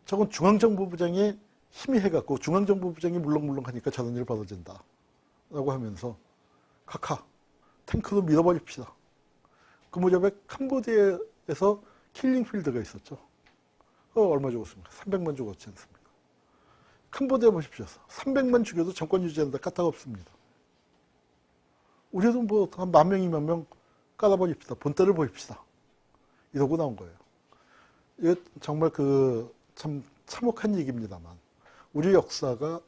S1: 저건 중앙정보부장이 힘이 해갖고 중앙정보부장이 물렁물렁 하니까 저런 일이 벌어진다. 라고 하면서 카카 탱크로 밀어버립시다. 그 무렵에 캄보디아에서 킬링필드가 있었죠. 얼마 죽었습니까? 300만 죽었지 않습니까? 캄보디아 보십시오. 300만 죽여도 정권 유지하는데 까딱 없습니다. 우리도 뭐 한 10,000명, 20,000명 깔아버립시다. 본때를 보입시다. 이러고 나온 거예요. 이게 정말 참 참혹한 얘기입니다만 우리 역사가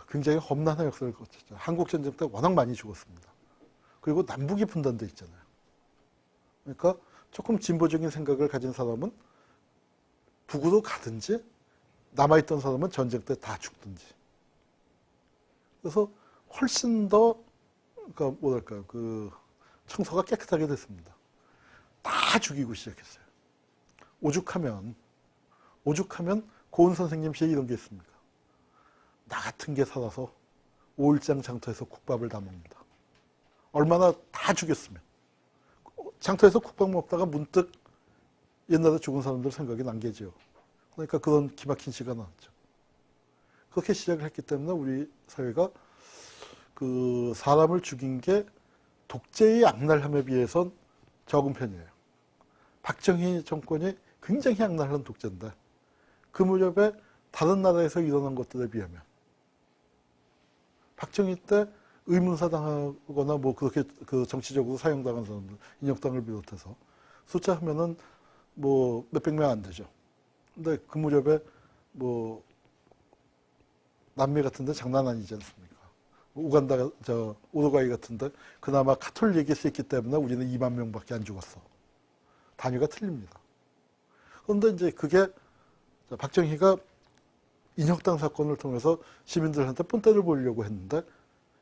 S1: 굉장히 험난한 역사를 거쳤죠. 한국전쟁 때 워낙 많이 죽었습니다. 그리고 남북이 분단돼 있잖아요. 그러니까 조금 진보적인 생각을 가진 사람은 북으로 가든지 남아있던 사람은 전쟁 때 다 죽든지. 그래서 훨씬 더 뭐랄까요, 청소가 깨끗하게 됐습니다. 다 죽이고 시작했어요. 오죽하면 고은 선생님 시에 이런 게 있습니까? 나 같은 게 살아서 5일장 장터에서 국밥을 다 먹는다. 얼마나 다 죽였으면. 장터에서 국밥 먹다가 문득 옛날에 죽은 사람들 생각이 난 게죠. 그러니까 그런 기막힌 시가 나왔죠. 그렇게 시작을 했기 때문에 우리 사회가 사람을 죽인 게 독재의 악랄함에 비해선 적은 편이에요. 박정희 정권이 굉장히 악랄한 독재인데 그 무렵에 다른 나라에서 일어난 것들에 비하면 박정희 때 의문사 당하거나 뭐 그렇게 정치적으로 사형당한 사람들, 인혁당을 비롯해서 숫자 하면은 뭐 몇백 명 안 되죠. 근데 그 무렵에 뭐 남미 같은데 장난 아니지 않습니까? 우간다, 우루과이 같은데 그나마 카톨릭이 있기 때문에 우리는 2만 명밖에 안 죽었어. 단위가 틀립니다. 그런데 이제 그게 박정희가 인혁당 사건을 통해서 시민들한테 뻔때를 보이려고 했는데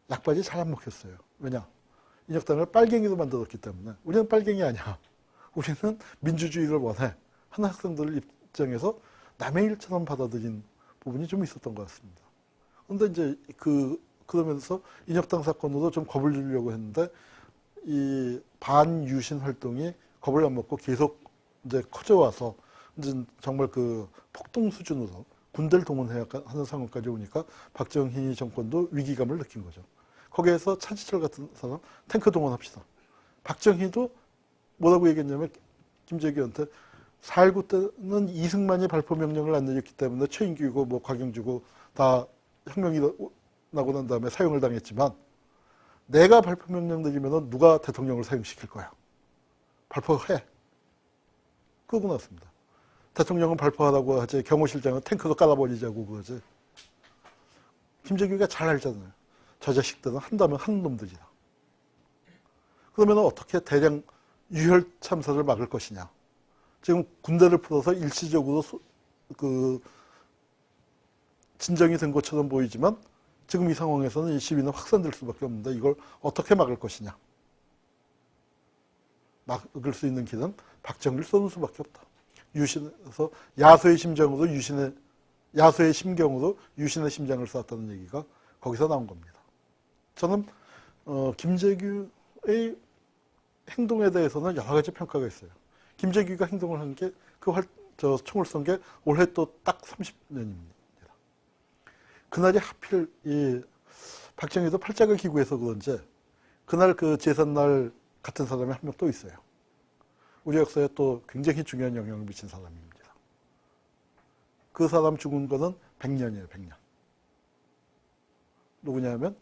S1: 약발이 잘 안 먹혔어요. 왜냐? 인혁당을 빨갱이로 만들었기 때문에 우리는 빨갱이 아니야. 우리는 민주주의를 원해. 한 학생들 입장에서 남의 일처럼 받아들인 부분이 좀 있었던 것 같습니다. 그런데 이제 그러면서 인혁당 사건으로 좀 겁을 주려고 했는데 이 반유신 활동이 겁을 안 먹고 계속 이제 커져와서 이제 정말 폭동 수준으로 군대를 동원해야 하는 상황까지 오니까 박정희 정권도 위기감을 느낀 거죠. 거기에서 차지철 같은 사람 탱크 동원합시다. 박정희도 뭐라고 얘기했냐면 김재규한테 4.19 때는 이승만이 발포 명령을 안 내렸기 때문에 최인규고 뭐 곽영주고 다 혁명이 나고 난 다음에 사형을 당했지만 내가 발포 명령 내리면 누가 대통령을 사형시킬 거야. 발포해. 그러고 났습니다. 대통령은 발포하라고 하지 경호실장은 탱크도 깔아버리자고 그러지. 김재규가 잘 알잖아요. 저 자식들은 한다면 하는 놈들이다. 그러면 어떻게 대량 유혈 참사를 막을 것이냐. 지금 군대를 풀어서 일시적으로 진정이 된 것처럼 보이지만 지금 이 상황에서는 이 시위는 확산될 수밖에 없는데 이걸 어떻게 막을 것이냐. 막을 수 있는 길은 박정희를 쏘는 수밖에 없다. 유신에서 야수의 심정으로 야수의 심경으로 유신의 심장을 쐈다는 얘기가 거기서 나온 겁니다. 저는 김재규의 행동에 대해서는 여러 가지 평가가 있어요. 김재규가 행동을 한 게 총을 쏜 게 올해 또 딱 30년입니다. 그날이 하필 박정희도 팔짝을 기구해서 그런지 그날 그 제삿날 같은 사람이 한 명 또 있어요. 우리 역사에 또 굉장히 중요한 영향을 미친 사람입니다. 그 사람 죽은 거는 100년이에요. 100년. 누구냐면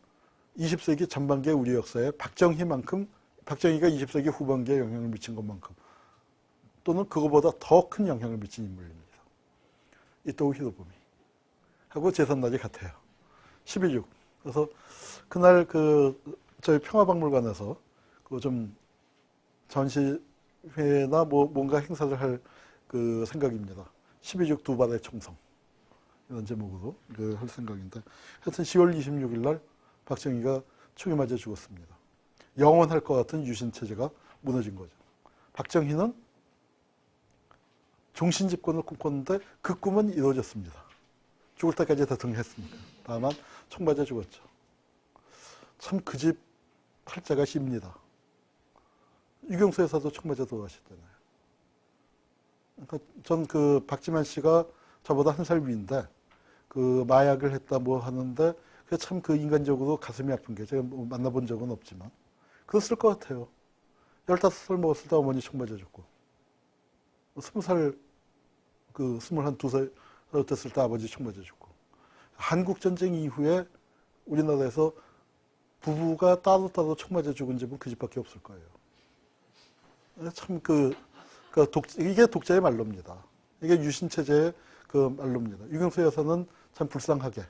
S1: 20세기 전반기의 우리 역사에 박정희가 20세기 후반기에 영향을 미친 것만큼 또는 그거보다 더 큰 영향을 미친 인물입니다. 이토우 히로부미 하고 제삿날이 같아요. 12.6. 그래서 그날 저희 평화박물관에서 좀 전시회나 뭔가 행사를 할 생각입니다. 12.6 두 발의 총성 이런 제목으로 할 생각인데 하여튼 10월 26일 날 박정희가 총에 맞아 죽었습니다. 영원할 것 같은 유신체제가 무너진 거죠. 박정희는 종신집권을 꿈꿨는데 그 꿈은 이루어졌습니다. 죽을 때까지 대통령 했습니다. 다만 총 맞아 죽었죠. 참 그 집 팔자가 깁니다. 유경수 여사도 총 맞아 돌아가셨잖아요. 그러니까 전 박지만 씨가 저보다 한 살 위인데 마약을 했다 뭐 하는데 참 인간적으로 가슴이 아픈 게 제가 뭐 만나본 적은 없지만 그랬을 것 같아요. 15살 먹었을 때 어머니 총 맞아 죽고 20살 22살 됐을 때 아버지 총 맞아 죽고 한국전쟁 이후에 우리나라에서 부부가 따로따로 총 맞아 죽은 집은 그 집밖에 없을 거예요. 참 이게 독자의 말로입니다. 이게 유신체제의 말로입니다. 유경수 여사는 참 불쌍하게.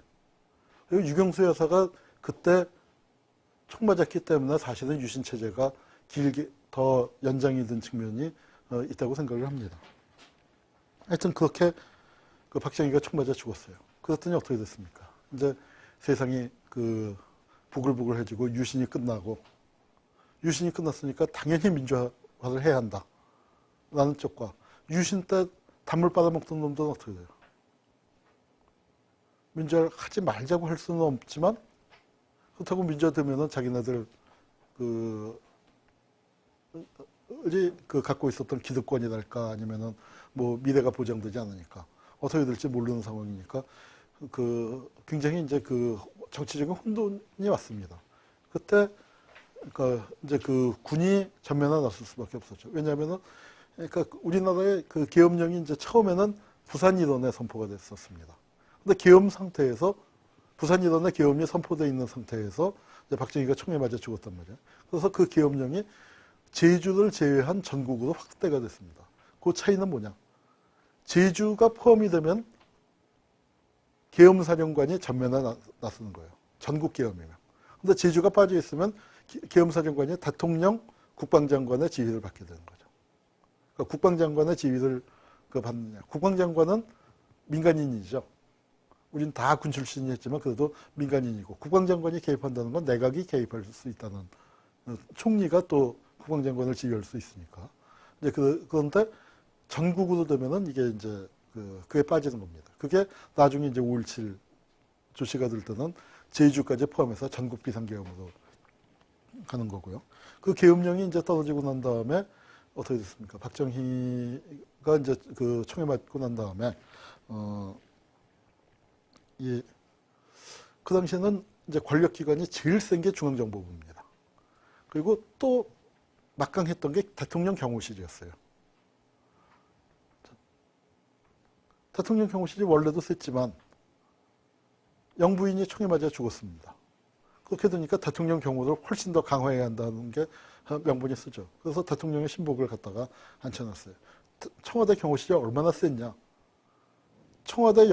S1: 그리고 유경수 여사가 그때 총 맞았기 때문에 사실은 유신체제가 길게 더 연장이 된 측면이 있다고 생각을 합니다. 하여튼 그렇게 박정희가 총 맞아 죽었어요. 그랬더니 어떻게 됐습니까? 이제 세상이 부글부글해지고 유신이 끝났으니까 당연히 민주화를 해야 한다. 라는 쪽과 유신 때 단물 빨아먹던 놈들은 어떻게 돼요? 민주화를 하지 말자고 할 수는 없지만 그렇다고 민주화 되면은 자기네들 갖고 있었던 기득권이랄까 아니면은 뭐 미래가 보장되지 않으니까 어떻게 될지 모르는 상황이니까 굉장히 이제 정치적인 혼돈이 왔습니다. 그때 이제 군이 전면에 나설 수밖에 없었죠. 왜냐하면은 우리나라의 계엄령이 이제 처음에는 부산 일원에 선포가 됐었습니다. 근데 계엄 상태에서 부산 일원에 계엄이 선포되어 있는 상태에서 이제 박정희가 총에 맞아 죽었단 말이에요. 그래서 그 계엄령이 제주를 제외한 전국으로 확대가 됐습니다. 그 차이는 뭐냐? 제주가 포함이 되면 계엄사령관이 전면에 나서는 거예요. 전국 계엄이면. 근데 제주가 빠져 있으면 계엄사령관이 대통령, 국방장관의 지휘를 받게 되는 거죠. 그러니까 국방장관의 지휘를 받느냐. 국방장관은 민간인이죠. 우린 다 군 출신이었지만 그래도 민간인이고 국방장관이 개입한다는 건 내각이 개입할 수 있다는 총리가 또 국방장관을 지휘할 수 있으니까. 이제 그런데 전국으로 되면은 이게 이제 그게 빠지는 겁니다. 그게 나중에 이제 5.17 조치가 될 때는 제주까지 포함해서 전국 비상계엄으로 가는 거고요. 그 계엄령이 이제 떨어지고 난 다음에 어떻게 됐습니까? 박정희가 이제 총에 맞고 난 다음에 이, 그 당시에는 이제 권력기관이 제일 센 게 중앙정보부입니다. 그리고 또 막강했던 게 대통령 경호실이었어요. 대통령 경호실이 원래도 셌지만 영부인이 총에 맞아 죽었습니다. 그렇게 되니까 대통령 경호를 훨씬 더 강화해야 한다는 게 명분이 쓰죠. 그래서 대통령의 신복을 갖다가 앉혀놨어요. 청와대 경호실이 얼마나 셌냐. 청와대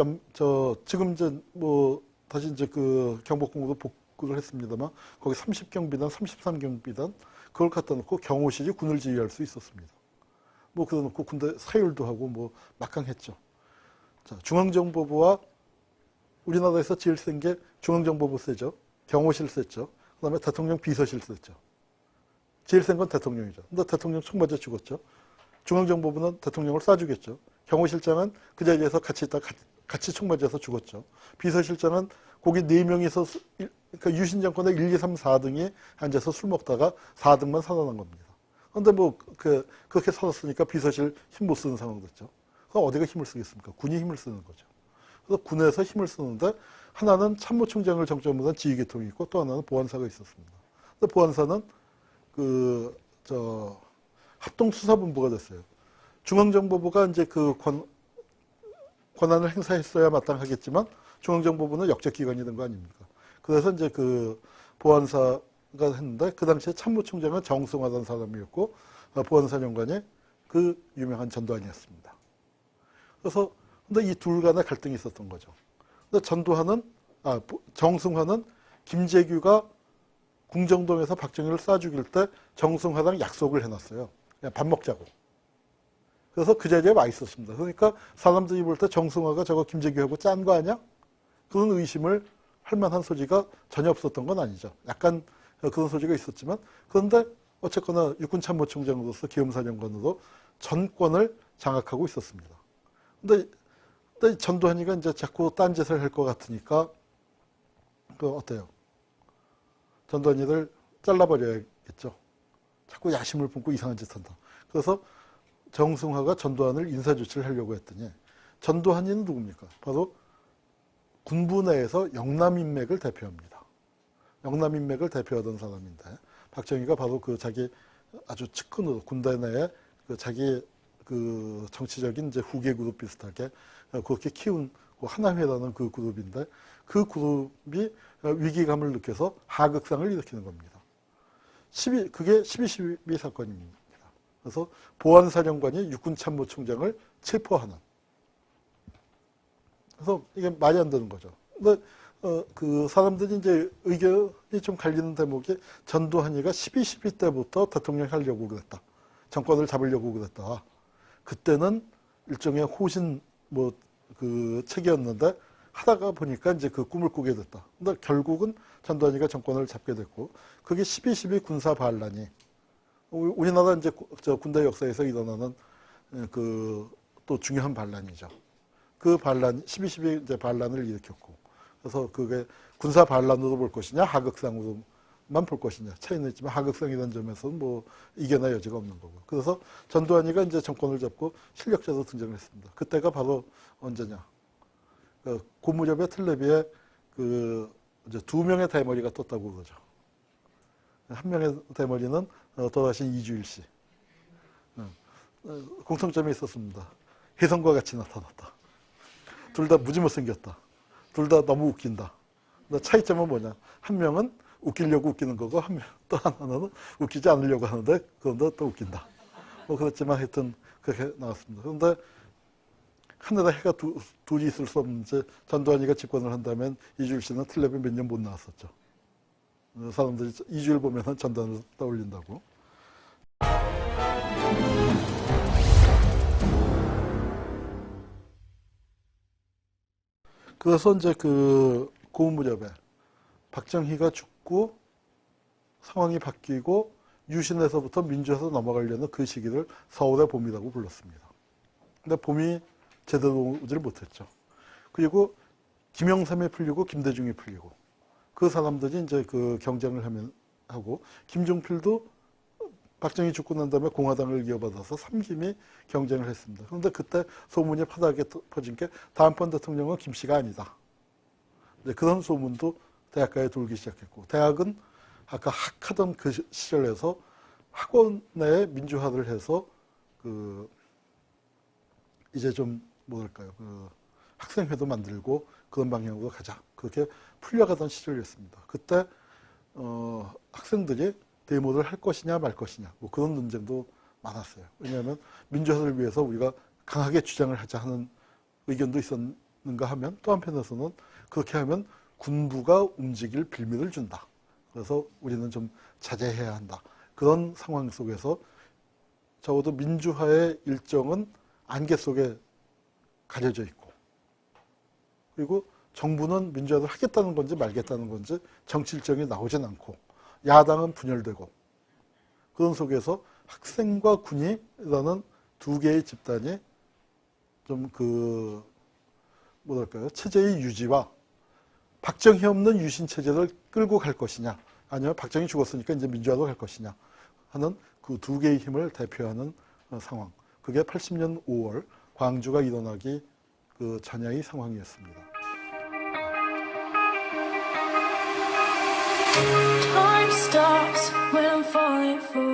S1: 지금 이제 뭐 다시 이제 그 경복궁으로 복구를 했습니다만 거기 30경비단, 33경비단 그걸 갖다 놓고 경호실이 군을 지휘할 수 있었습니다. 뭐 그래 놓고 군대 사율도 하고 뭐 막강했죠. 자, 중앙정보부와 우리나라에서 제일 센 게 중앙정보부 세죠. 경호실 셌죠. 그 다음에 대통령 비서실 셌죠. 제일 센 건 대통령이죠. 근데 대통령 총 맞아 죽었죠. 중앙정보부는 대통령을 쏴주겠죠. 경호실장은 그 자리에서 같이 있다 같이 총 맞아서 죽었죠. 비서실장은 거기 4명이서 그러니까 유신 정권의 1, 2, 3, 4등이 앉아서 술 먹다가 4등만 살아난 겁니다. 그런데 뭐 그렇게 살았으니까 비서실 힘 못 쓰는 상황 됐죠. 그럼 어디가 힘을 쓰겠습니까? 군이 힘을 쓰는 거죠. 그래서 군에서 힘을 쓰는데 하나는 참모총장을 정점으로 한 지휘계통이 있고 또 하나는 보안사가 있었습니다. 근데 보안사는 합동수사본부가 됐어요. 중앙정보부가 이제 그 권한을 행사했어야 마땅하겠지만 중앙정보부는 역적기관이 된 거 아닙니까? 그래서 이제 그 보안사가 했는데 그 당시에 참모총장은 정승화라는 사람이었고 보안사령관이 그 유명한 전두환이었습니다. 그래서 근데 이 둘 간에 갈등이 있었던 거죠. 근데 정승화는 김재규가 궁정동에서 박정희를 쏴 죽일 때 정승화랑 약속을 해놨어요. 그냥 밥 먹자고. 그래서 그 자리에 와 있었습니다. 그러니까 사람들이 볼 때 정승화가 저거 김재규하고 짠 거 아니야? 그런 의심을 할 만한 소지가 전혀 없었던 건 아니죠. 약간 그런 소지가 있었지만 그런데 어쨌거나 육군참모총장으로서 기엄사령관으로 전권을 장악하고 있었습니다. 근데 전두환이가 이제 자꾸 딴짓을 할 것 같으니까 어때요? 전두환이를 잘라버려야겠죠. 자꾸 야심을 품고 이상한 짓 한다. 그래서 정승화가 전두환을 인사조치를 하려고 했더니 전두환이는 누굽니까? 바로 군부 내에서 영남인맥을 대표합니다. 영남인맥을 대표하던 사람인데 박정희가 바로 그 자기 아주 측근으로 군대 내에 그 자기 그 정치적인 이제 후계 그룹 비슷하게 그렇게 키운 하나회라는 그 그룹인데 그 그룹이 위기감을 느껴서 하극상을 일으키는 겁니다. 그게 12.12 사건입니다. 그래서 보안사령관이 육군참모총장을 체포하는. 그래서 이게 말이 안 되는 거죠. 근데 그 사람들이 이제 의견이 좀 갈리는 대목이 전두환이가 12.12 때부터 대통령 하려고 그랬다. 정권을 잡으려고 그랬다. 그때는 일종의 호신 그 책이었는데 하다가 보니까 이제 그 꿈을 꾸게 됐다. 근데 결국은 전두환이가 정권을 잡게 됐고 그게 12.12 군사 반란이 우리나라 이제 군대 역사에서 일어나는 그 또 중요한 반란이죠. 그 반란 12.12 이제 반란을 일으켰고 그래서 그게 군사 반란으로 볼 것이냐 하극상으로만 볼 것이냐 차이는 있지만 하극상이라는 점에서는 뭐 이견의 여지가 없는 거고 그래서 전두환이가 이제 정권을 잡고 실력자로 등장을 했습니다. 그때가 바로 언제냐? 그 무렵에 텔레비에 그 이제 2명의 대머리가 떴다고 그러죠. 한 명의 대머리는 돌아가신 이주일 씨. 공통점이 있었습니다. 혜성과 같이 나타났다. 둘 다 무지 못생겼다. 둘 다 너무 웃긴다. 근데 차이점은 뭐냐? 한 명은 웃기려고 웃기는 거고 또 하나는 웃기지 않으려고 하는데 그런데 또 웃긴다. 뭐 그렇지만 하여튼 그렇게 나왔습니다. 그런데 하늘에 해가 둘이 있을 수 없는지 전두환이가 집권을 한다면 이주일 씨는 텔레비 몇 년 못 나왔었죠. 사람들이 이주일 보면은 전두환을 떠올린다고. 그래서 이제 그 무렵에 박정희가 죽고 상황이 바뀌고 유신에서부터 민주화로 넘어가려는 그 시기를 서울의 봄이라고 불렀습니다. 근데 봄이 제대로 오지를 못했죠. 그리고 김영삼이 풀리고 김대중이 풀리고 그 사람들이 이제 그 경쟁을 하고 김종필도 박정희 죽고 난 다음에 공화당을 이어받아서 삼김이 경쟁을 했습니다. 그런데 그때 소문이 파다하게 퍼진 게 다음번 대통령은 김 씨가 아니다. 이제 그런 소문도 대학가에 돌기 시작했고, 대학은 아까 학하던 그 시절에서 학원에 민주화를 해서 그 이제 좀 뭐랄까요, 그 학생회도 만들고 그런 방향으로 가자, 그렇게 풀려가던 시절이었습니다. 그때 학생들이 데모를 할 것이냐 말 것이냐, 뭐 그런 논쟁도 많았어요. 왜냐하면 민주화를 위해서 우리가 강하게 주장을 하자 하는 의견도 있었는가 하면, 또 한편에서는 그렇게 하면 군부가 움직일 빌미를 준다, 그래서 우리는 좀 자제해야 한다, 그런 상황 속에서 적어도 민주화의 일정은 안개 속에 가려져 있고, 그리고 정부는 민주화를 하겠다는 건지 말겠다는 건지 정치 일정이 나오진 않고, 야당은 분열되고, 그런 속에서 학생과 군이라는 두 개의 집단이 좀 그 뭐랄까요, 체제의 유지와 박정희 없는 유신 체제를 끌고 갈 것이냐, 아니면 박정희 죽었으니까 이제 민주화로 갈 것이냐 하는 그 두 개의 힘을 대표하는 상황. 그게 80년 5월 광주가 일어나기 그 전야의 상황이었습니다.
S2: Time stops when I'm falling for